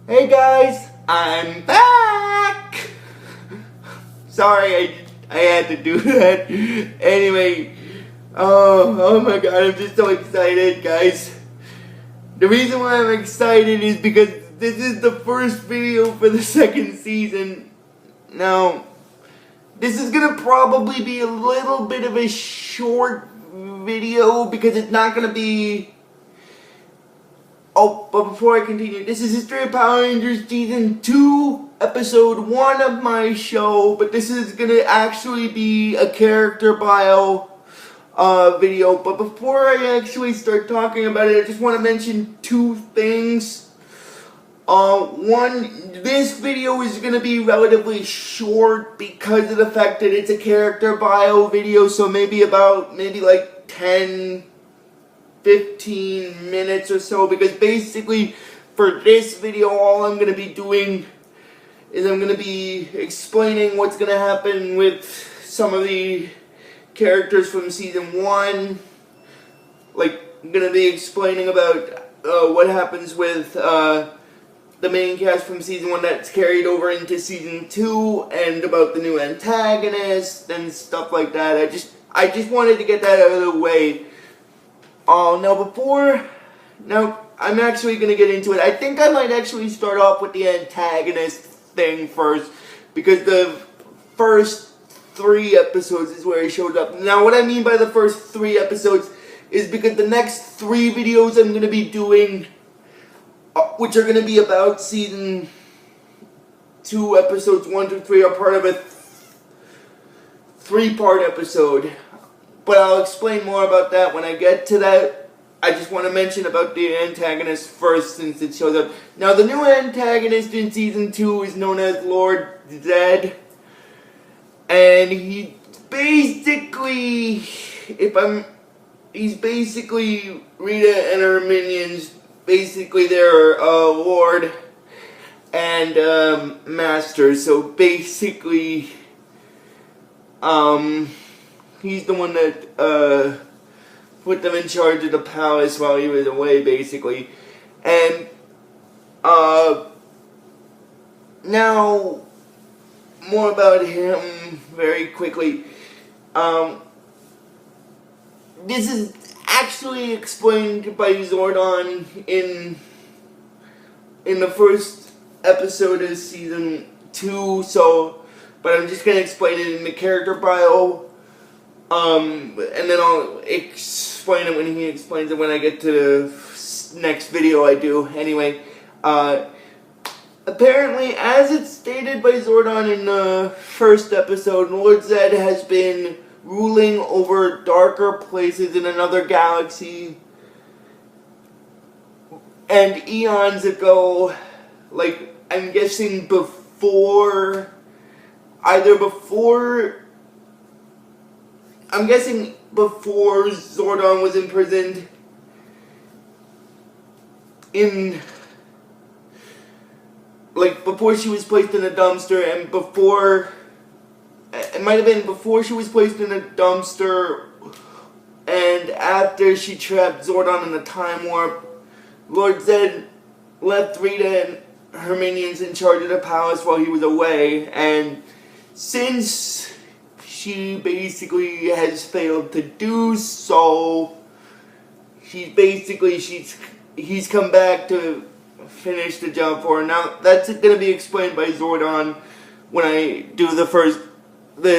Hey guys, I'm back! Sorry, I had to do that. Anyway, oh my god, I'm just so excited, guys. The reason why I'm excited is because this is the first video for the second season. Now, this is gonna probably be a little bit of a short video because it's not gonna be... Oh, but before I continue, this is History of Power Rangers Season 2, Episode 1 of my show, but this is gonna actually be a character bio video. But before I actually start talking about it, I just want to mention two things. One, this video is gonna be relatively short because of the fact that it's a character bio video, so maybe like 10 15 minutes or so, because basically for this video all I'm going to be doing is I'm going to be explaining what's going to happen with some of the characters from Season 1. Like, I'm going to be explaining about what happens with the main cast from Season 1 that's carried over into Season 2, and about the new antagonist and stuff like that. I just wanted to get that out of the way. Now I'm actually going to get into it. I think I might actually start off with the antagonist thing first, because the first 3 episodes is where he showed up. Now what I mean by the first 3 episodes is because the next 3 videos I'm going to be doing, which are going to be about Season 2, Episodes 1 through 3, are part of a 3-part episode. But I'll explain more about that when I get to that. I just want to mention about the antagonist first, since it shows up. Now, the new antagonist in Season 2 is known as Lord Zedd. And he's basically Rita and her minions. Basically, they're Lord and Master. So basically, he's the one that put them in charge of the palace while he was away, basically. And now, more about him very quickly. This is actually explained by Zordon in the first episode of Season 2, but I'm just going to explain it in the character bio. And then I'll explain it when he explains it when I get to the next video I do. Anyway, apparently, as it's stated by Zordon in the first episode, Lord Zedd has been ruling over darker places in another galaxy. And eons ago, like, I'm guessing before Zordon was imprisoned before she was placed in a dumpster, and it might have been before she was placed in a dumpster and after she trapped Zordon in a time warp, Lord Zedd left Rita and her minions in charge of the palace while he was away, and since she basically has failed to do so, he's come back to finish the job for her. Now, that's going to be explained by Zordon when I do the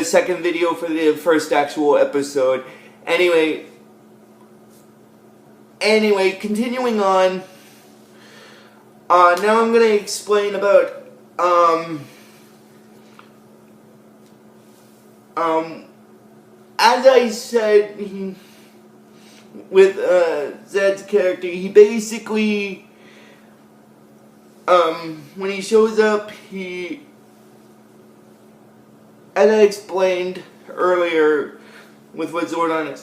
second video for the first actual episode. Anyway, continuing on. Now I'm going to explain about as I said, with Zedd's character, he basically, when he shows up, as I explained earlier with what Zordon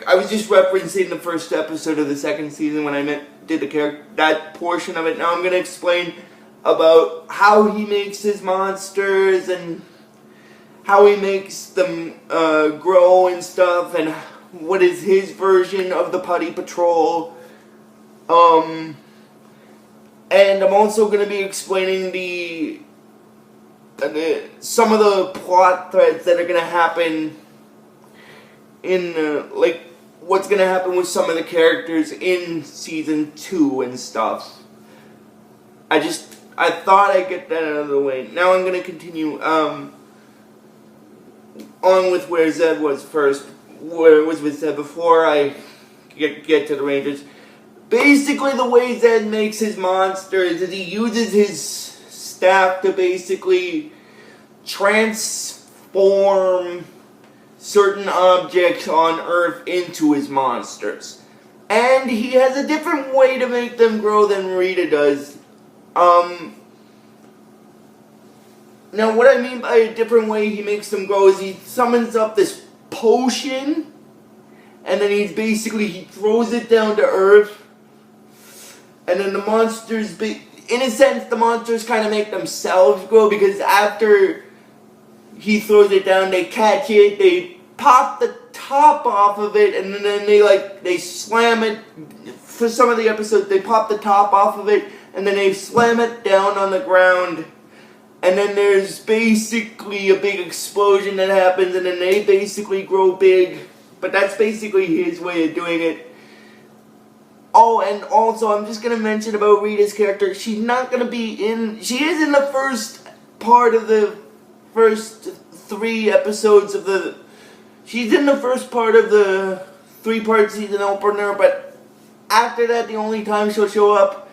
I was just referencing the first episode of the second season when I did that portion of it. Now I'm going to explain about how he makes his monsters and how he makes them grow and stuff, and what is his version of the Putty Patrol. And I'm also going to be explaining some of the plot threads that are going to happen in, like, what's going to happen with some of the characters in Season 2 and stuff. I thought I'd get that out of the way. Now I'm going to continue, on with where Zedd was first. Where it was with Zedd before I get to the Rangers. Basically, the way Zedd makes his monsters is he uses his staff to basically transform certain objects on Earth into his monsters. And he has a different way to make them grow than Rita does. Now what I mean by a different way he makes them grow is he summons up this potion, and then he throws it down to Earth, and then the monsters, in a sense, the monsters kind of make themselves grow, because after he throws it down, they catch it, they pop the top off of it, and then they slam it. For some of the episodes, they pop the top off of it, and then they slam it down on the ground, and then there's basically a big explosion that happens, and then they basically grow big. But that's basically his way of doing it. Oh, and also, I'm just going to mention about Rita's character. She's not going to be in... She is in the first part of the first 3 episodes of the... She's in the first part of the 3-part season opener, but after that, the only time she'll show up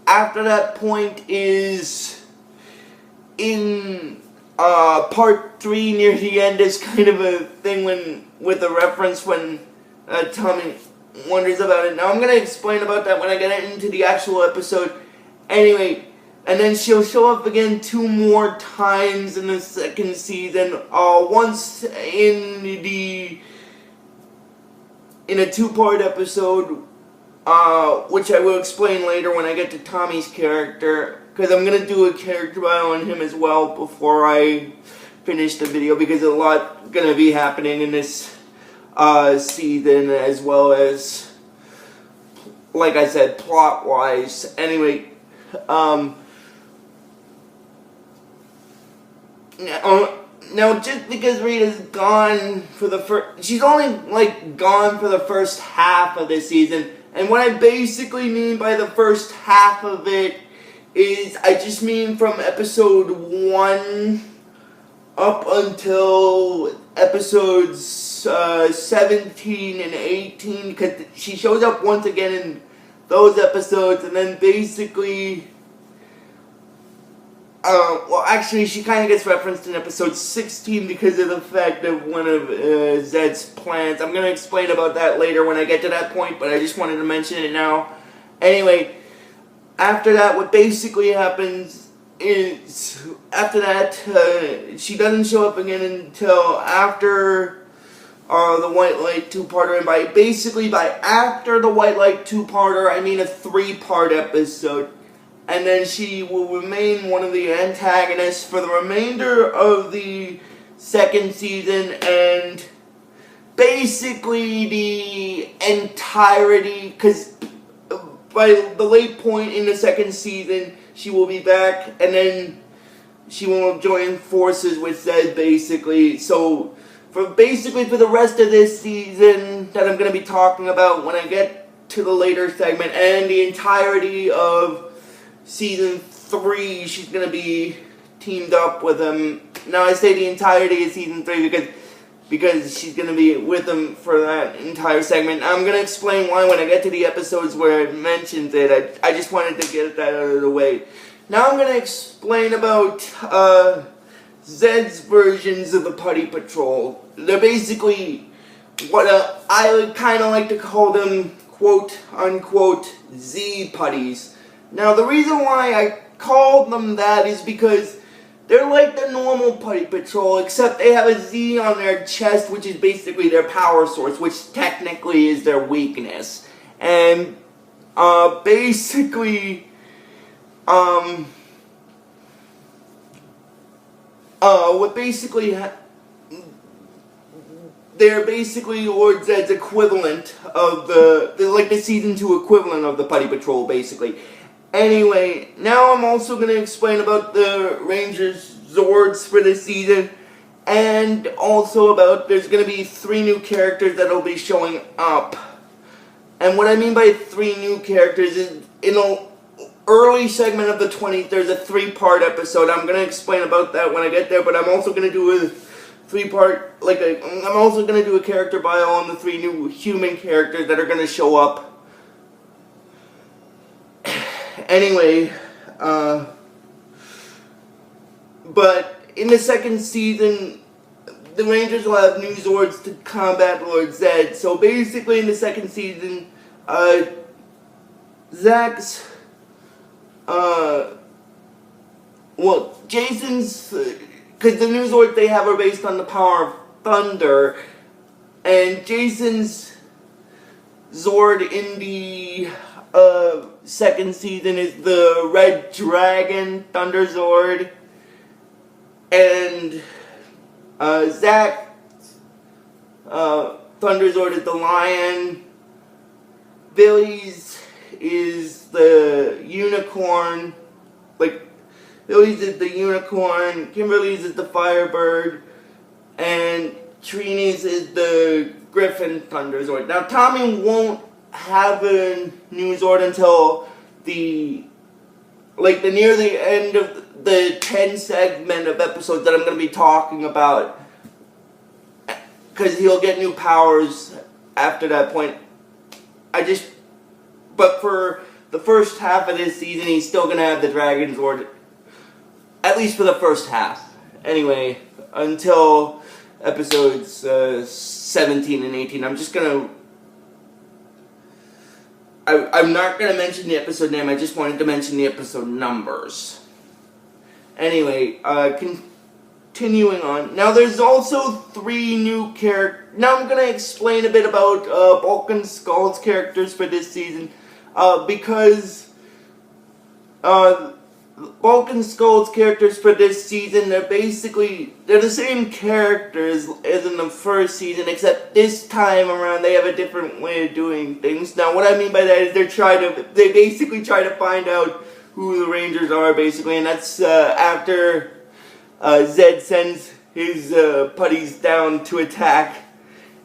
after that point is in part 3 near the end. Is kind of a thing with a reference when Tommy wonders about it. Now I'm going to explain about that when I get into the actual episode. Anyway, and then she'll show up again 2 more times in the second season. Once in a 2-part episode, which I will explain later when I get to Tommy's character, because I'm going to do a character bio on him as well before I finish the video, because a lot going to be happening in this season, as well as, like I said, plot-wise. Anyway, now just because Rita's gone for the she's only, gone for the first half of this season, and what I basically mean by the first half of it is, I just mean from episode 1 up until episodes 17 and 18, because she shows up once again in those episodes, and then basically, well, actually, she kind of gets referenced in episode 16 because of the fact of one of Zedd's plans. I'm going to explain about that later when I get to that point, but I just wanted to mention it now. Anyway, after that, what basically happens is, after that, she doesn't show up again until after the White Light 2-parter, and by after the White Light 2-parter, I mean a 3-part episode. And then she will remain one of the antagonists for the remainder of the second season, and basically the entirety, because by the late point in the second season, she will be back, and then she will join forces with Zedd, basically. So, for the rest of this season that I'm going to be talking about when I get to the later segment, and the entirety of Season 3, she's going to be teamed up with him. Now, I say the entirety of Season 3 because she's going to be with him for that entire segment. I'm going to explain why when I get to the episodes where it mentions it. I just wanted to get that out of the way. Now I'm going to explain about Zedd's versions of the Putty Patrol. They're basically what I would kind of like to call them, quote-unquote, Z-Putties. Now, the reason why I called them that is because they're like the normal Putty Patrol, except they have a Z on their chest, which is basically their power source, which technically is their weakness. And, basically, they're basically Lord Zedd's equivalent of the Season 2 equivalent of the Putty Patrol, basically. Anyway, now I'm also going to explain about the Rangers Zords for this season, and also about there's going to be 3 new characters that will be showing up. And what I mean by 3 new characters is, in an early segment of the 20th, there's a 3-part episode. I'm going to explain about that when I get there, but I'm also going to do a 3-part, I'm also going to do a character bio on the 3 new human characters that are going to show up. Anyway, but in the second season, the Rangers will have new Zords to combat Lord Zedd. So basically in the second season, Zach's, Jason's, because the new Zords they have are based on the power of thunder, and Jason's Zord in the second season is the Red Dragon Thunder Zord, and Zach's Thunder Zord is the Lion, Billy's is the Unicorn, Billy's is the Unicorn, Kimberly's is the Firebird, and Trini's is the Griffin Thunder Zord. Now Tommy won't have a new Zord until near the end of the 10 segment of episodes that I'm going to be talking about, because he'll get new powers after that point. But for the first half of this season, he's still going to have the Dragon Zord, at least for the first half. Anyway, until episodes 17 and 18, I'm just going to I'm not going to mention the episode name, I just wanted to mention the episode numbers. Anyway, continuing on. Now there's also 3 new characters. Now I'm going to explain a bit about Bulk and Skull's characters for this season. Because Bulk and Skull's characters for this season, they're the same characters as in the first season, except this time around they have a different way of doing things. Now what I mean by that is they basically try to find out who the Rangers are, basically, and that's after Zedd sends his putties down to attack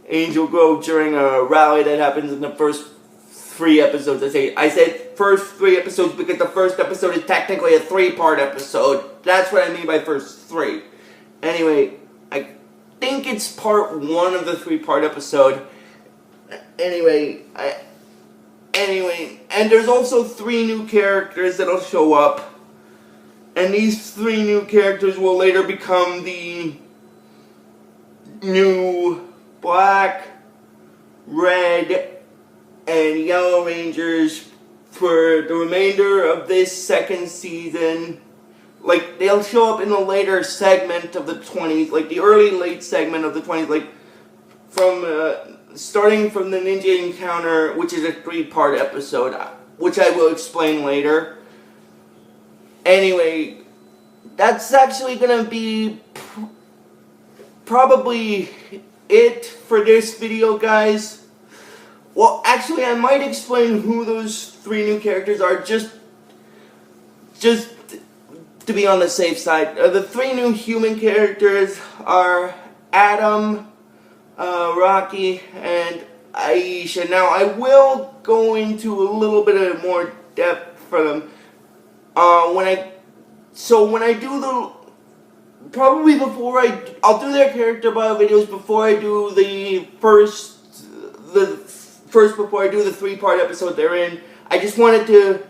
Angel Grove during a rally that happens in the first 3 episodes. I said first 3 episodes because the first episode is technically a 3-part episode. That's what I mean by first 3. Anyway, I think it's part 1 of the 3-part episode. Anyway, and there's also 3 new characters that'll show up, and these 3 new characters will later become the new Black, Red, and Yellow Rangers for the remainder of this second season. They'll show up in the later segment of the 20s, the late segment of the 20s, starting from the Ninja Encounter, which is a 3-part episode, which I will explain later. Anyway, that's actually gonna be probably it for this video, guys. Well, actually, I might explain who those 3 new characters are, just to be on the safe side. The 3 new human characters are Adam, Rocky, and Aiesha. Now, I will go into a little bit of more depth for them when I do I'll do their character bio videos before I do before I do the 3-part episode they're in. I just wanted to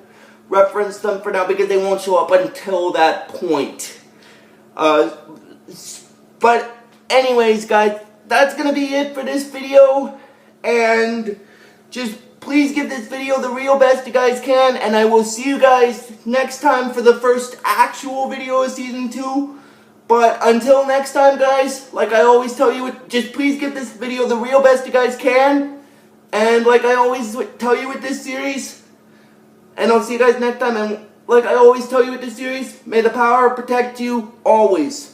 reference them for now because they won't show up until that point. But anyways, guys, that's gonna be it for this video, and just please give this video the real best you guys can, and I will see you guys next time for the first actual video of Season 2. But until next time, guys, like I always tell you, just please give this video the real best you guys can. And like I always tell you with this series, and I'll see you guys next time, and like I always tell you with this series, may the power protect you always.